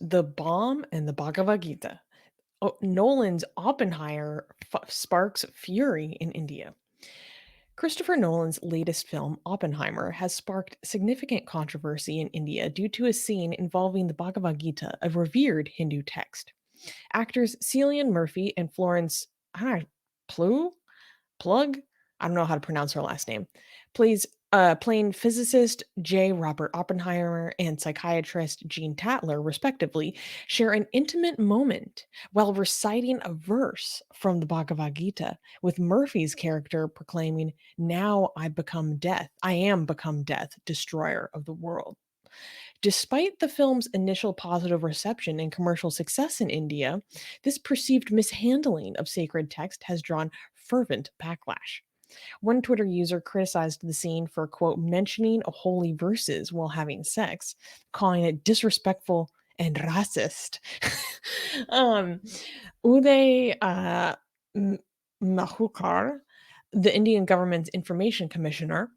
The Bomb and the Bhagavad Gita. Nolan's Oppenheimer sparks fury in India. Christopher Nolan's latest film, Oppenheimer, has sparked significant controversy in India due to a scene involving the Bhagavad Gita, a revered Hindu text. Actors Cillian Murphy and Florence I don't know, Plug? I don't know how to pronounce her last name. Plays playing physicist J. Robert Oppenheimer and psychiatrist Jean Tatler, respectively, share an intimate moment while reciting a verse from the Bhagavad Gita, with Murphy's character proclaiming, "Now I am become death, destroyer of the world." Despite the film's initial positive reception and commercial success in India, this perceived mishandling of sacred text has drawn fervent backlash. One Twitter user criticized the scene for, quote, mentioning holy verses while having sex, calling it disrespectful and racist. um, Uday M- Mahukar, the Indian government's information commissioner,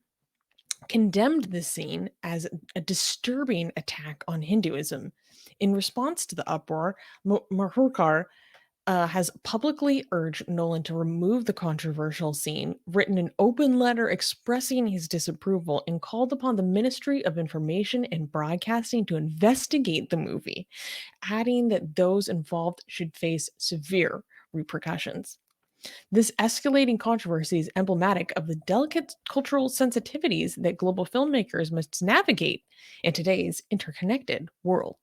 condemned the scene as a disturbing attack on Hinduism. In response to the uproar, Mahurkar has publicly urged Nolan to remove the controversial scene, written an open letter expressing his disapproval, and called upon the Ministry of Information and Broadcasting to investigate the movie, adding that those involved should face severe repercussions. This escalating controversy is emblematic of the delicate cultural sensitivities that global filmmakers must navigate in today's interconnected world.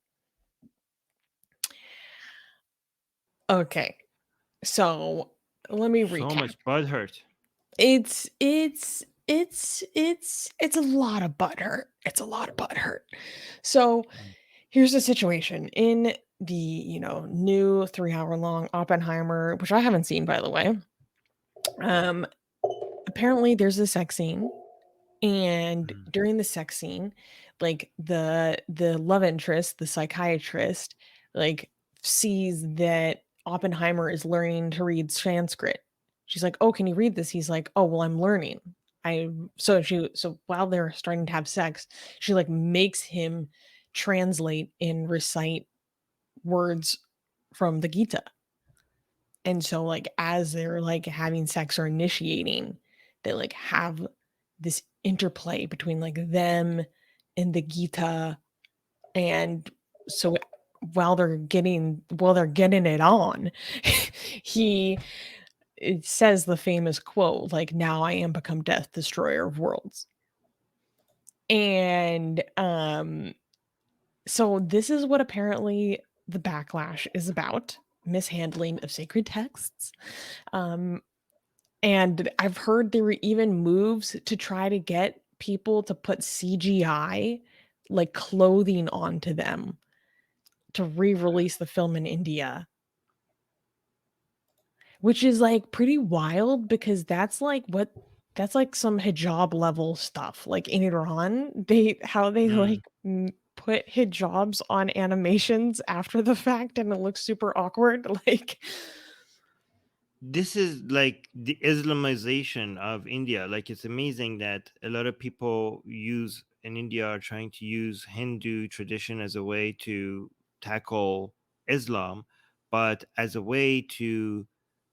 Okay, so let me So recap. much butthurt. It's a lot of butthurt. It's a lot of butthurt. So here's the situation in the new 3 hour long Oppenheimer, which I haven't seen by the way. Um, Apparently there's a sex scene, and Mm. during the sex scene, like the love interest, the psychiatrist, like sees that Oppenheimer is learning to read Sanskrit. She's like, "Oh, can you read this?" He's like, "Oh, well, I'm learning." I so while they're starting to have sex, she like makes him translate and recite words from the Gita. And so like as they're like having sex or initiating, they like have this interplay between like them and the Gita. And so while they're getting it on, he it says the famous quote, like, "Now I am become death, destroyer of worlds." And so this is what apparently the backlash is about: mishandling of sacred texts. Um And I've heard there were even moves to try to get people to put CGI, like, clothing onto them to re-release the film in India, which is, like, pretty wild because that's like some hijab level stuff. Like, in Iran, they, Mm. like, put hijabs on animations after the fact, and it looks super awkward, like This is like the Islamization of India. Like, it's amazing that a lot of people use in India are trying to use Hindu tradition as a way to tackle Islam, but as a way to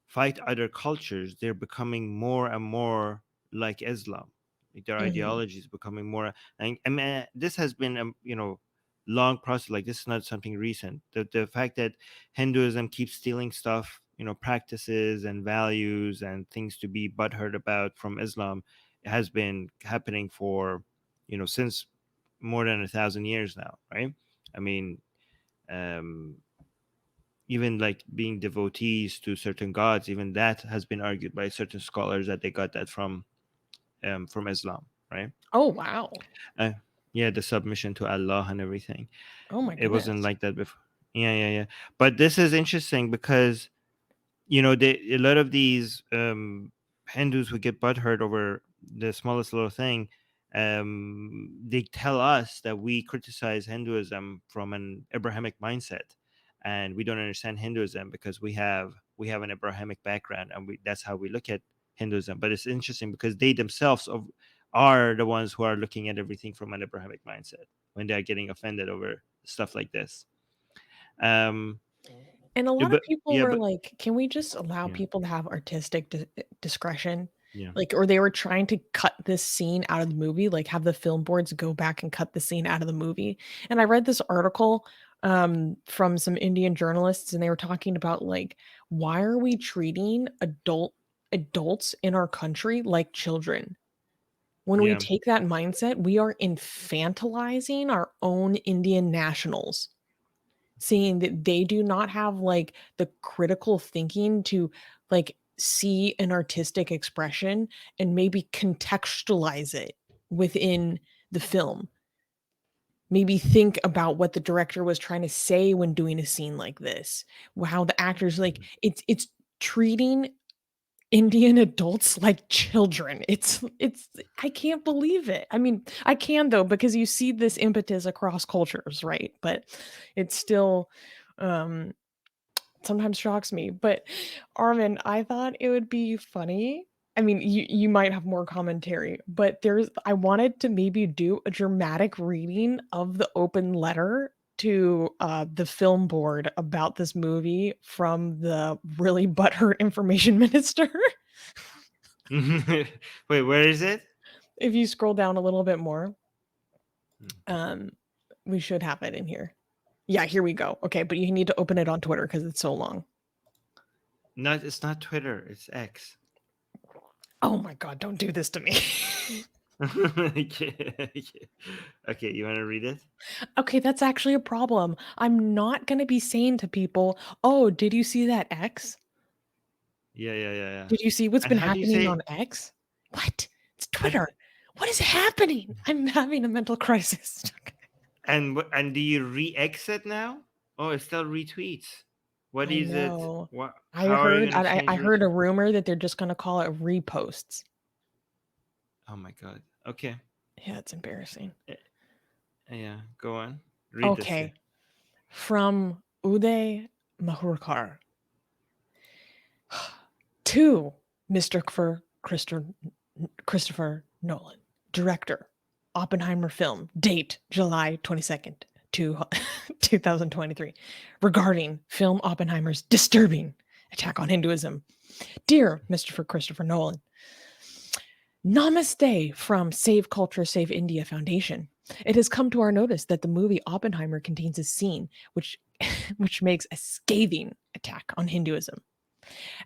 fight other cultures, they're becoming more and more like Islam. Like, their Mhm. ideology is becoming more. And I mean, this has been long process. Like, this is not something recent. The fact that Hinduism keeps stealing stuff, practices and values and things to be butthurt about from Islam, has been happening for, since more than 1,000 years now, right? I mean, um, even like being devotees to certain gods, even that has been argued by certain scholars that they got that from Islam, right? Oh, wow. Uh, yeah, the submission to Allah and everything. Oh my It wasn't goodness. like that before. Yeah, yeah, yeah. But this is interesting because a lot of these Hindus who get butthurt over the smallest little thing, they tell us that we criticize Hinduism from an Abrahamic mindset, and we don't understand Hinduism because we have an Abrahamic background, and that's how we look at Hinduism. But it's interesting because they themselves are the ones who are looking at everything from an Abrahamic mindset when they are getting offended over stuff like this. Um, And a lot of but people yeah, were but like, "Can we just allow yeah, people to have artistic discretion?" yeah, Like, or they were trying to cut this scene out of the movie, like, have the film boards go back and cut the scene out of the movie. And I read this article, from some Indian journalists, and they were talking about, like, why are we treating adults in our country like children? When we yeah. take that mindset, we are infantilizing our own Indian nationals, saying that they do not have, like, the critical thinking to, like, see an artistic expression and maybe contextualize it within the film. Maybe think about what the director was trying to say when doing a scene like this. How the actors, like, Mhm. it's treating Indian adults like children. It's I can't believe it. I mean, I can though, because you see this impetus across cultures, right? But it's still, um, sometimes shocks me. But Armin, I thought it would be funny. I mean, you might have more commentary, but I wanted to maybe do a dramatic reading of the open letter to, the film board about this movie from the really butthurt information minister. Wait, where is it? If you scroll down a little bit more, Hmm. um, we should have it in here. Yeah, here we go. Okay, but you need to open it on Twitter because it's so long. Not, it's not Twitter. It's X. Oh my god, don't do this to me. Okay, okay, you want to read it? Okay, that's actually a problem. I'm not gonna be saying to people, "Oh, did you see that X? Yeah, yeah, yeah, yeah. Did you see what's And been how do you happening say? on X?" What? It's How do, Twitter. What is happening? I'm having a mental crisis. and do you re-exit now? Oh, it still retweets. What I is it? know. What? I How are you heard gonna I change heard a retweet? rumor that they're just gonna call it reposts. Oh my god. Okay. Yeah, it's embarrassing. Eh, yeah. Go on. Read this thing. Okay. From Uday Mahurkar to Mr. Christopher Nolan, director, Oppenheimer film, date July 22nd, 2023, regarding film Oppenheimer's disturbing attack on Hinduism. Dear Mr. Christopher Nolan, Namaste from Save Culture, Save India Foundation. It has come to our notice that the movie Oppenheimer contains a scene which makes a scathing attack on Hinduism.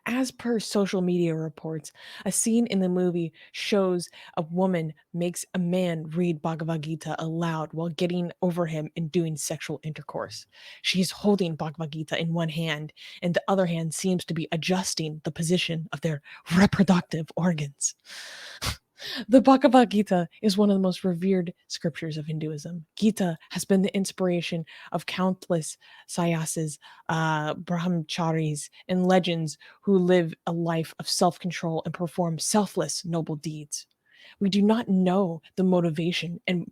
As per social media reports, a scene in the movie shows a woman makes a man read Bhagavad Gita aloud while getting over him and doing sexual intercourse. She's holding Bhagavad Gita in one hand, and the other hand seems to be adjusting the position of their reproductive organs. The Bhagavad Gita is one of the most revered scriptures of Hinduism. Gita has been the inspiration of countless sannyasins, brahmacharis, and legends who live a life of self control and perform selfless, noble deeds. We do not know the motivation and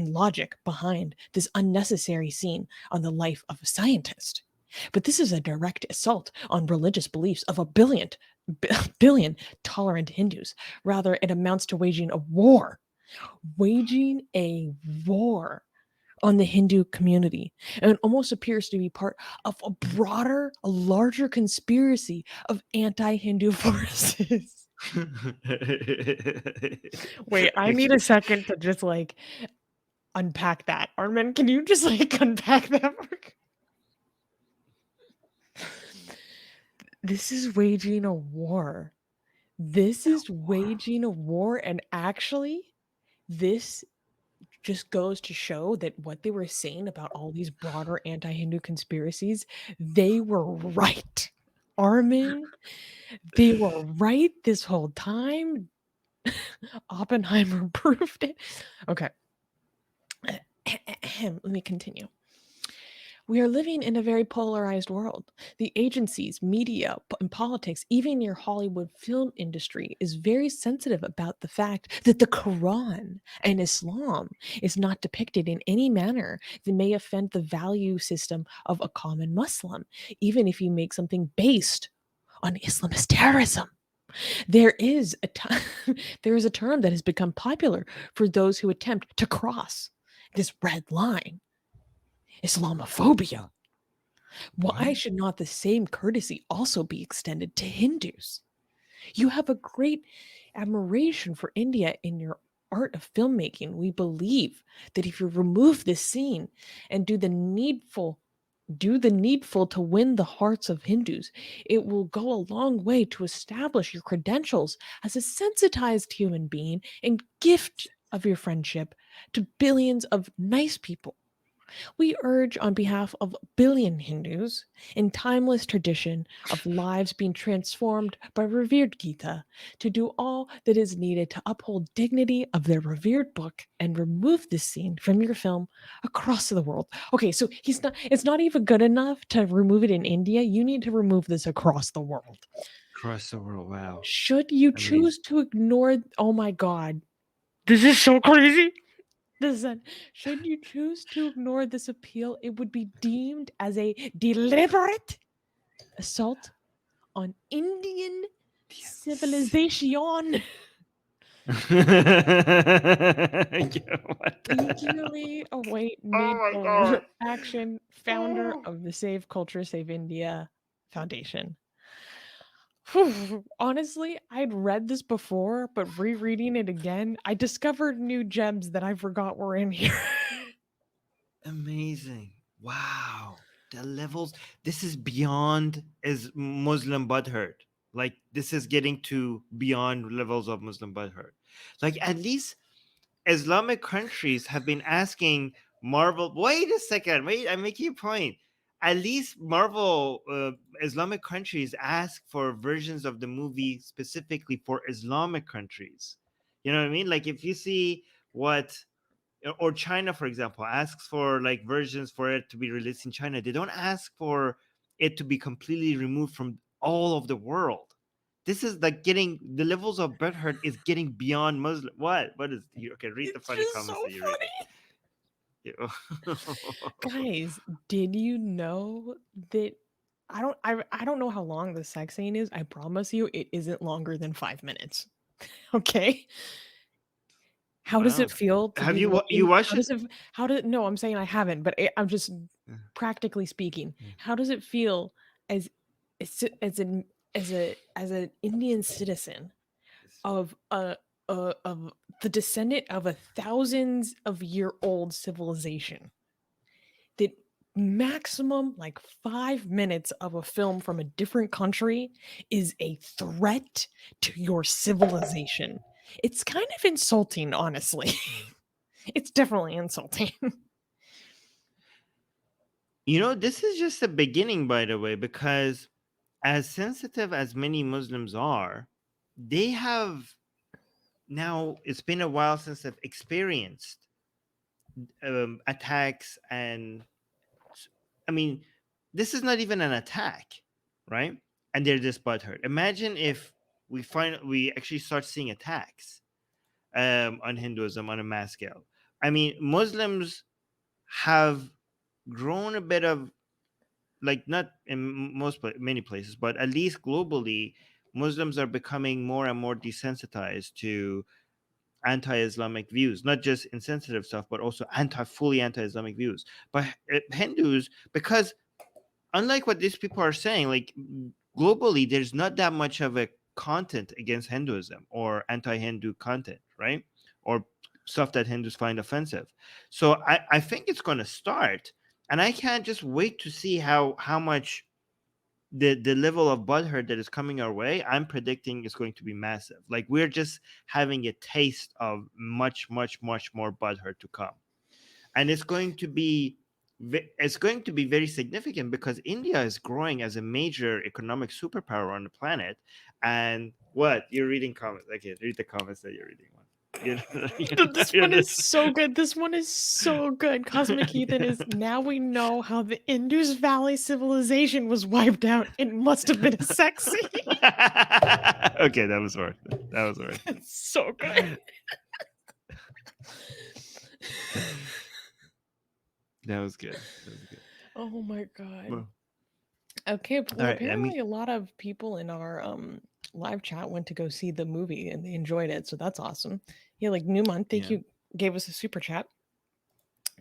logic behind this unnecessary scene on the life of a scientist. But this is a direct assault on religious beliefs of billion tolerant Hindus. Rather, it amounts to waging a war on the Hindu community. And it almost appears to be part of a larger conspiracy of anti Hindu forces. Wait, I need a Okay. second to just like unpack that. Armin, can you just like unpack that? This is waging a war. This is waging a war. And actually, this just goes to show that what they were saying about all these broader anti-Hindu conspiracies, they were right. Armin, they were right this whole time. Oppenheimer proved it. Okay. Let me continue. We are living in a very polarized world. The agencies, media, and politics, even your Hollywood film industry, is very sensitive about the fact that the Quran and Islam is not depicted in any manner that may offend the value system of a common Muslim, even if you make something based on Islamist terrorism. There is a there is a term that has become popular for those who attempt to cross this red line: Islamophobia. Why What? should not the same courtesy also be extended to Hindus? You have a great admiration for India in your art of filmmaking. We believe that if you remove this scene and do the needful to win the hearts of Hindus, it will go a long way to establish your credentials as a sensitized human being and gift of your friendship to billions of nice people. We urge on behalf of a billion Hindus in timeless tradition of lives being transformed by revered Gita to do all that is needed to uphold dignity of their revered book and remove this scene from your film across the world. Okay, so it's not even good enough to remove it in India. You need to remove this across the world. Across the world. Wow. Should you Amazing. choose to ignore, oh my god, this is so crazy. Listen, should you choose to ignore this appeal, it would be deemed as a deliberate assault on Indian Yes. civilization. Yeah, what the hell? Eagerly await Oh my needful god. action, founder Oh. of the Save Culture, Save India Foundation. Honestly, I'd read this before, but rereading it again, I discovered new gems that I forgot were in here. Amazing. Wow. The levels. This is beyond is Muslim butthurt. Like this is getting to beyond levels of Muslim butthurt. Like at least Islamic countries have been asking Marvel. Wait a second. Wait, I'm making a point. At least Marvel Islamic countries ask for versions of the movie specifically for Islamic countries. You know what I mean? Like if you see what or China, for example, asks for like versions for it to be released in China. They don't ask for it to be completely removed from all of the world. This is like getting the levels of butthurt is getting beyond Muslim. What is you? Okay, read the It's funny just so comments that you're reading. funny. You- Guys, did you know that I don't know how long the sex scene is. I promise you it isn't longer than 5 minutes. Okay? How does it wow. feel to Have be you looking watched how it? does it how did no, I'm saying I haven't, but I'm just Yeah, practically speaking. yeah. How does it feel as as an Indian citizen of of the descendant of a thousands of year old civilization that maximum like 5 minutes of a film from a different country is a threat to your civilization. It's kind of insulting, honestly. It's definitely insulting. You know, this is just the beginning, by the way, because as sensitive as many Muslims are, they have now it's been a while since they've experienced attacks and I mean this is not even an attack, right? And they're just butthurt. Imagine if we actually start seeing attacks on Hinduism on a mass scale. I mean, Muslims have grown a bit of like not in many places, but at least globally, Muslims are becoming more and more desensitized to anti-Islamic views, not just insensitive stuff, but also fully anti-Islamic views. But Hindus, because unlike what these people are saying, like globally, there's not that much of a content against Hinduism or anti-Hindu content, right? Or stuff that Hindus find offensive. So I think it's going to start, and I can't just wait to see how much the level of butthurt that is coming our way. I'm predicting is going to be massive. Like we're just having a taste of much more butthurt to come, and it's going to be very significant because India is growing as a major economic superpower on the planet. And what you're reading comments? Okay, read the comments that you're reading. This one is so good. This one is so good. Cosmic Heathen is now we know how the Indus Valley civilization was wiped out. It must have been a sex scene. Okay, that was worth it. That was worth It's so good. it. That was good. That was good. Oh my god. Well, Okay, all well, right. I mean, apparently a lot of people in our live chat went to go see the movie and they enjoyed it, so that's awesome. Yeah, like Newman, thank yeah. you, gave us a super chat.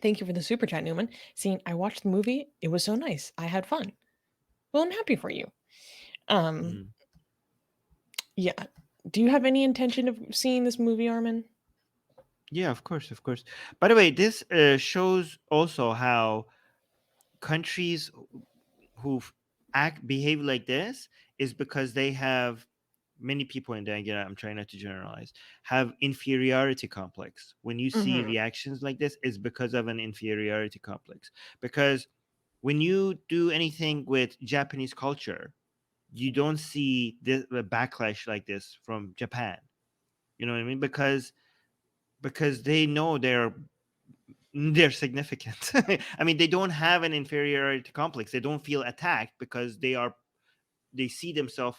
Thank you for the super chat, Newman. Saying, I watched the movie. It was so nice. I had fun. Well, I'm happy for you. Um, Mm. yeah. Do you have any intention of seeing this movie, Armin? Yeah, of course, of course. By the way, this shows also how countries who behave like this is because they have many people in there. Again, I'm trying not to generalize, have inferiority complex. When you see Mm-hmm. reactions like this, is because of an inferiority complex. Because when you do anything with Japanese culture, you don't see this a backlash like this from Japan. You know what I mean? Because they know they're significant. I mean, they don't have an inferiority complex. They don't feel attacked because they see themselves.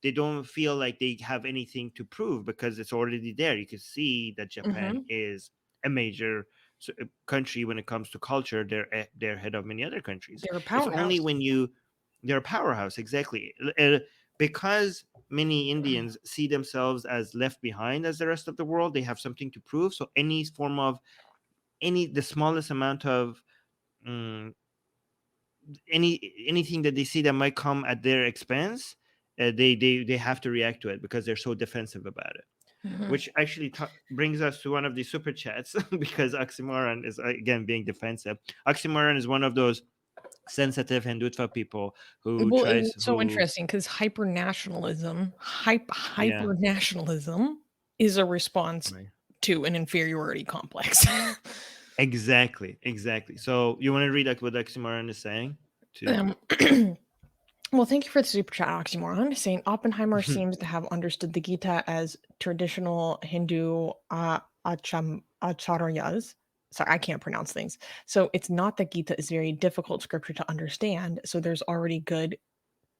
They don't feel like they have anything to prove because it's already there. You can see that Japan Mm-hmm. is a major country when it comes to culture. They're ahead of many other countries. They're a It's only powerhouse. when they're a powerhouse, exactly. Because many Indians see themselves as left behind as the rest of the world. They have something to prove. So any form of the smallest amount of um, anything that they see that might come at their expense, they have to react to it because they're so defensive about it. Mm-hmm. Which actually brings us to one of the super chats because Oxymoron is again being defensive. Oxymoron is one of those sensitive Hindutva people who Well, and tries it's so who interesting because hyper-nationalism, yeah, hyper-nationalism is a response right, to an inferiority complex. exactly. So you want to read like what Oxymoron is saying to um, well, thank you for the super chat, Oxymoron. Saying Oppenheimer seems to have understood the Gita as traditional Hindu acharyas. Sorry, I can't pronounce things. So it's not that Gita is very difficult scripture to understand. So there's already good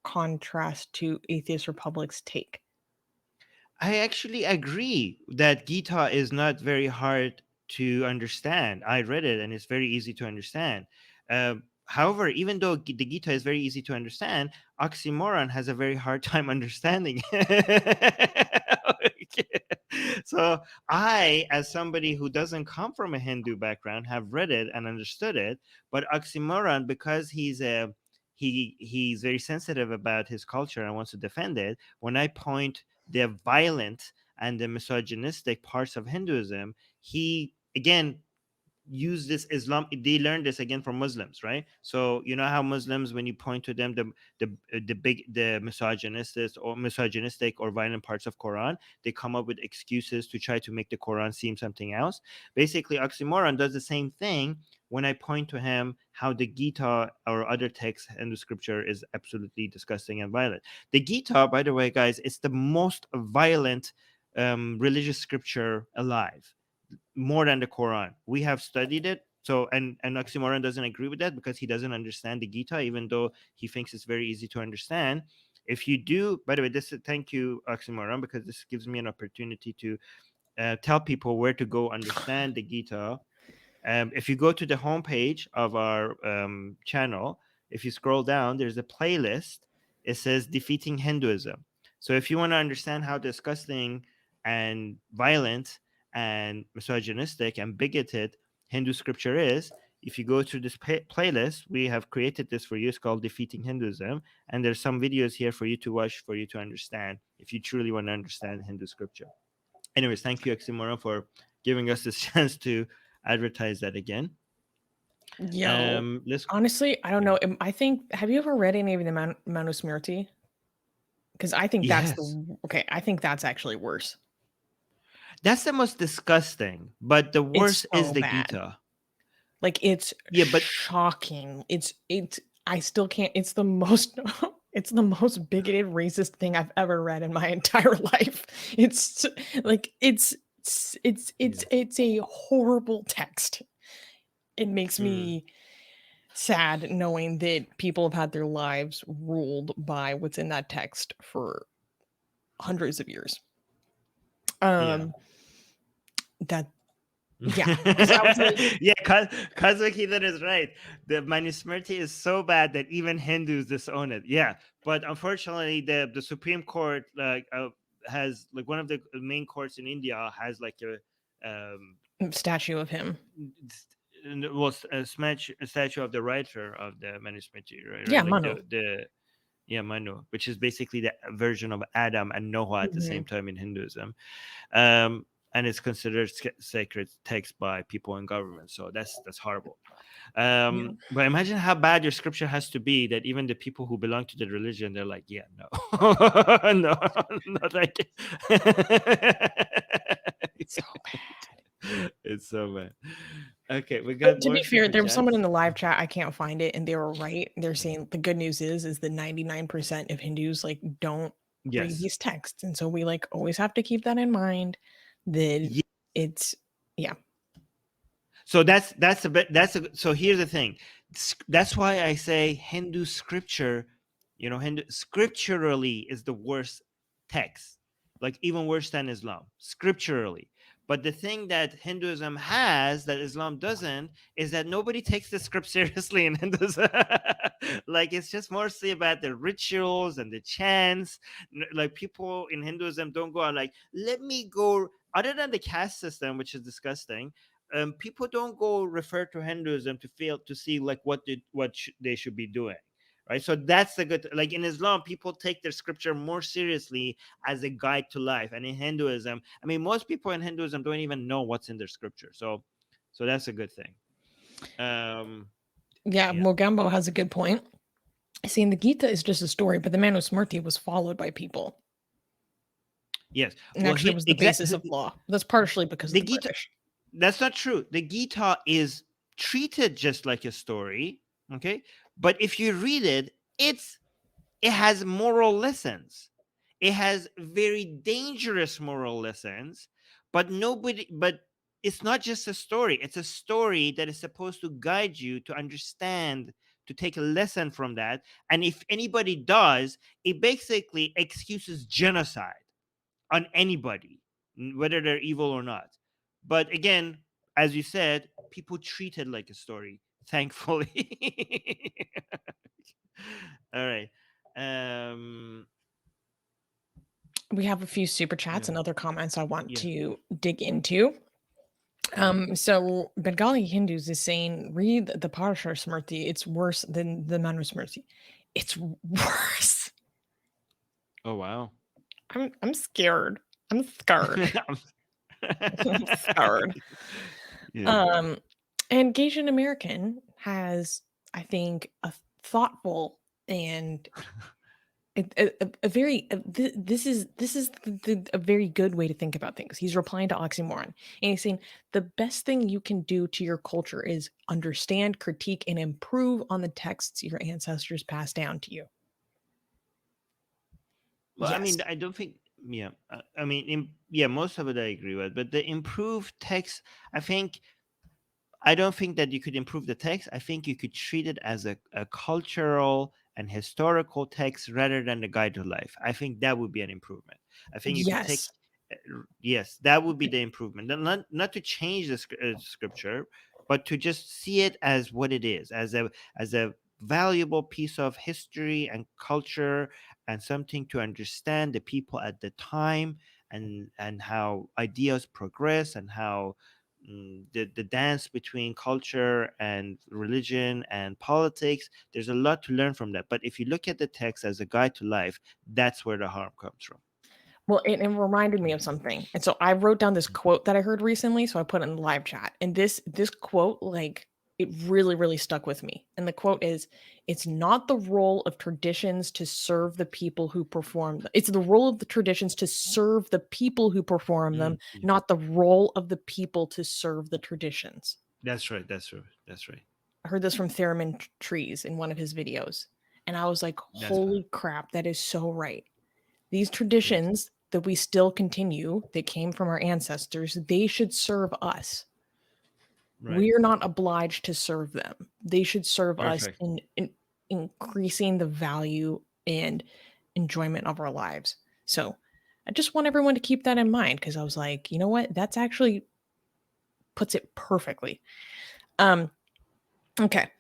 contrast to Atheist Republic's take. I actually agree that Gita is not very hard to understand. I read it and it's very easy to understand. However, even though the Gita is very easy to understand, oxymoron has a very hard time understanding. So I, as somebody who doesn't come from a Hindu background, have read it and understood it. But oxymoron, because he's very sensitive about his culture and wants to defend it. When I point the violent and the misogynistic parts of Hinduism, he again use this Islam. They learned this again from Muslims, right? So you know how Muslims, when you point to them the misogynistic or violent parts of Quran, they come up with excuses to try to make the Quran seem something else. Basically, oxymoron does the same thing when I point to him how the Gita or other texts in the scripture is absolutely disgusting and violent. The Gita, by the way, guys, it's the most violent religious scripture alive, more than the Quran. We have studied it. So and Oxymoron doesn't agree with that because he doesn't understand the Gita, even though he thinks it's very easy to understand. If you do, by the way, this is thank you, Oxymoron, because this gives me an opportunity to tell people where to go understand the Gita. If you go to the homepage of our channel, if you scroll down, there's a playlist. It says Defeating Hinduism. So if you want to understand how disgusting and violent and misogynistic and bigoted Hindu scripture is, if you go to this playlist, we have created this for you. It's called Defeating Hinduism. And there's some videos here for you to watch, for you to understand, if you truly want to understand Hindu scripture. Anyways, thank you, Oxymoron, for giving us this chance to advertise that again. Yo, Let's honestly, I don't yeah. know. I think, have you ever read any of the Manusmriti? Because I think that's Yes. the okay. I think that's actually worse. That's the most disgusting, but the It's worst is so the bad. Gita. Like it's Yeah, but shocking. It's. I still can't. It's the most. It's the most bigoted, racist thing I've ever read in my entire life. It's like yeah. it's a horrible text. It makes Mm, me sad knowing that people have had their lives ruled by what's in that text for hundreds of years. yeah. Um, that yeah, because I was like, Yeah, Cosmic Heathen is right. The Manusmriti is so bad that even Hindus disown it. Yeah, but unfortunately, the Supreme Court has like one of the main courts in India has like a statue of him. a statue of the writer of the Manusmriti, Yeah, right, like Manu. the yeah, Manu, which is basically the version of Adam and Noah at the Mhm. same time in Hinduism. And it's considered sacred text by people in government, so that's horrible. Yeah. But imagine how bad your scripture has to be that even the people who belong to the religion, they're like, yeah, no. No, no, thank you. So bad. It's so bad. Okay, we But got to more be fair, super there was someone chats. in the live chat, I can't find it, and they were right. They're saying the good news is that 99% of Hindus, like, don't read Yes. these texts, and so we, like, always have to keep that in mind that Ye- it's yeah. So that's a bit so here's the thing. That's why I say Hindu scripture, Hindu scripturally is the worst text, like even worse than Islam, scripturally. But the thing that Hinduism has that Islam doesn't is that nobody takes the script seriously in Hinduism. Like it's just mostly about the rituals and the chants. Like people in Hinduism don't go out like, let me go, other than the caste system, which is disgusting. People don't go refer to Hinduism to feel to see like they should be doing, right? So that's the good. Like in Islam, people take their scripture more seriously as a guide to life, and in Hinduism, I mean, most people in Hinduism don't even know what's in their scripture. So that's a good thing. Yeah, Yeah. Mogambo has a good point. Saying the Gita is just a story, but the Manusmriti was followed by people Yes. and Well, actually here was the basis of exactly law. That's partially because of the the Gita. British. That's not true. The Gita is treated just like a story, okay? But if you read it, it has moral lessons. It has very dangerous moral lessons, but it's not just a story. It's a story that is supposed to guide you to understand, to take a lesson from that. And if anybody does, it basically excuses genocide on anybody, whether they're evil or not. But again, as you said, people treat it like a story, thankfully. All right. Um, We have a few super chats yeah, and other comments I want yeah, to dig into. yeah. So Bengali Hindus is saying, read the Parashar Smriti. It's worse than the Manusmriti. It's worse. Oh wow. I'm scared. I'm scared. I'm scared. Yeah. Um, and Gasian American has, I think, a thoughtful and a very this is a very good way to think about things. He's replying to oxymoron, and he's saying the best thing you can do to your culture is understand, critique, and improve on the texts your ancestors passed down to you. Well, I Yes. mean, I don't think. Yeah, I mean, yeah, most of it I agree with, but the improved text, I think, I don't think that you could improve the text. I think you could treat it as a cultural and historical text rather than the guide to life. I think that would be an improvement. I think you could take, Yes. yes, that would be the improvement. Not to change the scripture, but to just see it as what it is, as a valuable piece of history and culture and something to understand the people at the time and how ideas progress and how the dance between culture and religion and politics, there's a lot to learn from that. But if you look at the text as a guide to life, that's where the harm comes from. Well, it reminded me of something, and so I wrote down this quote that I heard recently, so I put it in the live chat, and this quote, like, it really, really stuck with me, and the quote is, "It's not the role of traditions to serve the people who perform them. It's the role of the traditions to serve the people who perform them, Yeah. not the role of the people to serve the traditions." That's right. That's right. That's right. I heard this from Theremin Trees in one of his videos, and I was like, That's "Holy crap, that is so right." These yes. traditions that we still continue that came from our ancestors, they should serve us. Right. We're not obliged to serve them. They should serve us Perfect. in increasing the value and enjoyment of our lives. So I just want everyone to keep that in mind because I was like, you know what? That's actually puts it perfectly. Um, okay.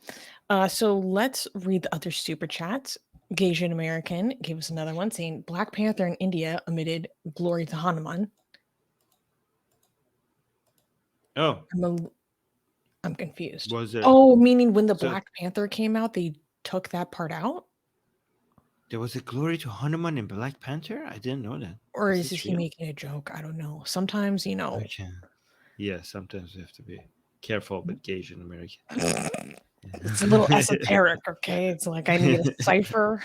So let's read the other super chats. Gasian American gave us another one saying Black Panther in India omitted glory to Hanuman. Oh, Mal- I'm confused. Was there Oh, meaning when the so Black Panther came out, they took that part out? there was a glory to Hanuman in Black Panther? I didn't know that. Or Is is this he real? making a joke? I don't know. Sometimes, Okay. Yeah, sometimes we have to be careful with Asian American. it's a little esoteric, okay? It's like I need a cipher.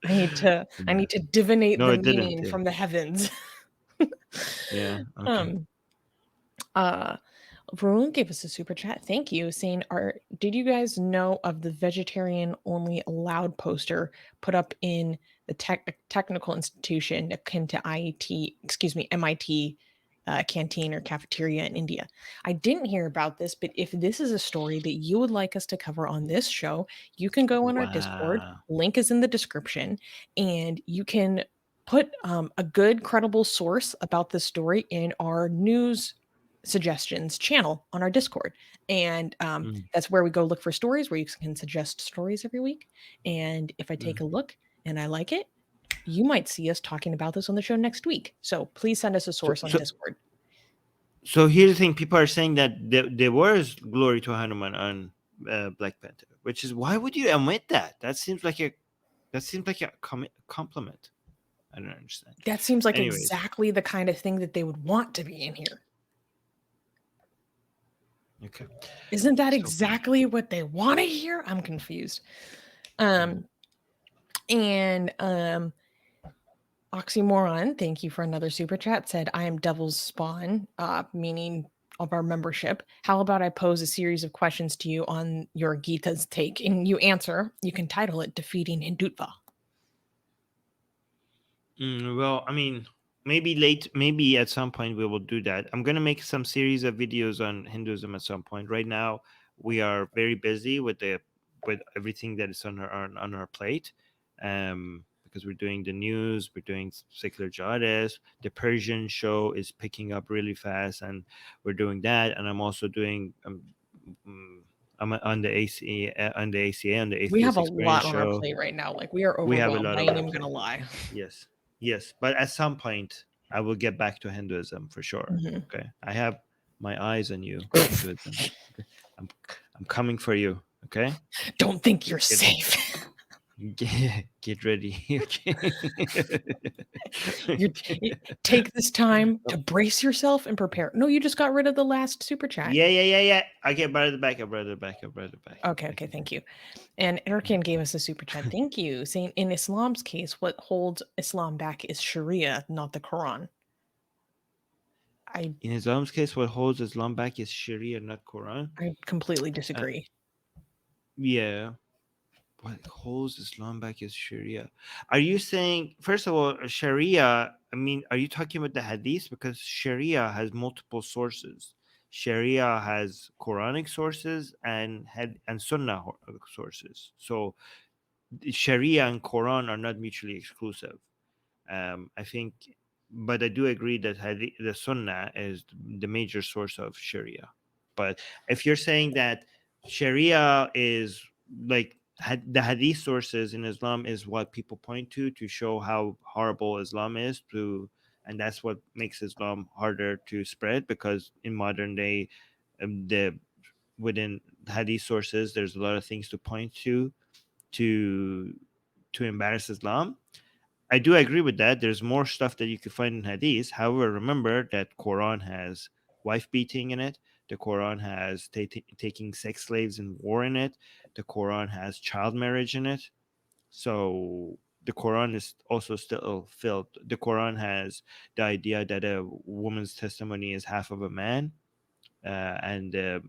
I need to divinate No, the it didn't. meaning Yeah. from the heavens. Yeah. Okay. Um, uh, Varun gave us a super chat. Thank you, saying, did you guys know of the vegetarian only allowed poster put up in the technical institution akin to MIT canteen or cafeteria in India? I didn't hear about this, but if this is a story that you would like us to cover on this show, you can go on our Discord. Wow. Link is in the description, and you can put a good, credible source about this story in our news suggestions channel on our Discord. And Mm, that's where we go look for stories, where you can suggest stories every week. And if I take a mm. look and I like it, you might see us talking about this on the show next week. So please send us a So, source on so, Discord. so here's the thing: people are saying that there was glory to Hanuman on Black Panther, which is why would you omit that? That seems like a compliment. I don't understand. That seems like Anyways, exactly the kind of thing that they would want to be in here. okay. Isn't that So funny. exactly what they want to hear? I'm confused. And Oxymoron, thank you for another super chat, said, I am Devil's Spawn, meaning of our membership. How about I pose a series of questions to you on your Gita's take, and you answer? You can title it Defeating Hindutva. Well, I mean, maybe at some point we will do that. I'm gonna make some series of videos on Hinduism at some point. Right now, we are very busy with everything that is on our plate, because we're doing the news, we're doing secular jihadists, the Persian show is picking up really fast, and we're doing that, and I'm also doing mm, I'm on the ACA on the We have Atheist a Experience lot on our show. plate right now. Like, we are We have a overwhelmed. lot I on ain't our even gonna plate. lie. Yes, yes, but at some point I will get back to Hinduism for sure. Mhm. Okay, I have my eyes on you, Hinduism. Okay, I'm I'm coming for you. Okay, Don't think you're get safe. get ready. Okay. you take this time to brace yourself and prepare. No, you just got rid of the last super chat. Yeah. Okay, brought it back. I brought it back. I brought it back. Okay, Thank okay, you. thank you. And Erkan gave us a super chat. Thank you. Saying in Islam's case, what holds Islam back is Sharia, not the Quran. I In Islam's case, what holds Islam back is Sharia, not Quran. I completely Uh, disagree. yeah, what holds Islam back is Sharia. Are you saying, first of all, Sharia? I mean, are you talking about the Hadith? Because Sharia has multiple sources. Sharia has Quranic sources and Sunnah sources. So Sharia and Quran are not mutually exclusive. I think, but I do agree that the Sunnah is the major source of Sharia. But if you're saying that Sharia is like the Hadith sources in Islam is what people point to show how horrible Islam is and that's what makes Islam harder to spread because in modern day, the within Hadith sources, there's a lot of things to point to to embarrass Islam. I do agree with that. There's more stuff that you could find in Hadith. However, remember that Quran has wife beating in it. The Quran has taking sex slaves in war in it. The Quran has child marriage in it. So the Quran is also still filled. The Quran has the idea that a woman's testimony is half of a man, and the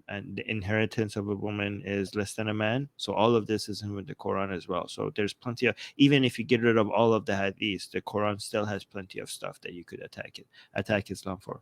inheritance of a woman is less than a man. So all of this is in with the Quran as well. So there's plenty of, even if you get rid of all of the hadiths, the Quran still has plenty of stuff that you could attack Islam for.